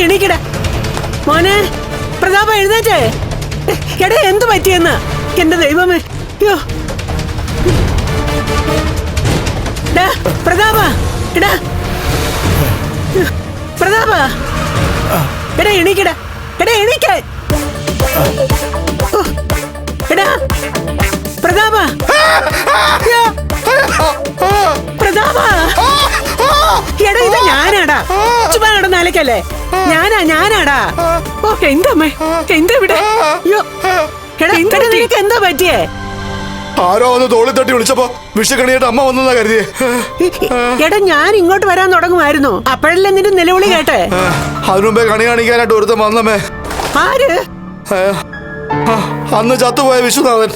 എണീക്കട മോനെ. പ്രതാപ എഴുന്നേറ്റേ. എടാ എന്ത് പറ്റിയെന്ന്? എന്റെ ദൈവമേ. യോ പ്രതാപ, എടാ പ്രതാപ, എടാ എണീക്കട. എടാ എണീക്ക. എടാ പ്രതാപ, പ്രതാപ. എടാ ഇത് ഞാനാടാ. ചുമ്മാ നടന്നാലേക്കല്ലേ. ഞാനാടാ. ഓ എന്താ അമ്മേ, എന്താ ഇവിടെ? എടാ നിനക്ക് എന്താ പറ്റിയേ? ആരോ വന്ന് തോളി തട്ടി വിളിച്ചപ്പോ വിഷക്കണിയായിട്ട് അമ്മ വന്നെന്നാ കരുതിയേ. എടാ ഞാൻ ഇങ്ങോട്ട് വരാൻ തുടങ്ങുമായിരുന്നു. അപ്പോഴല്ലേ നിന്റെ നിലവിളി കേട്ടെ. അതിനുമുമ്പേ കണി കാണിക്കാനായിട്ട് ഒരുത്തൻ വന്നമ്മേ. ആര്? അന്ന് ചത്തുപോയ വിശ്വനാഥൻ.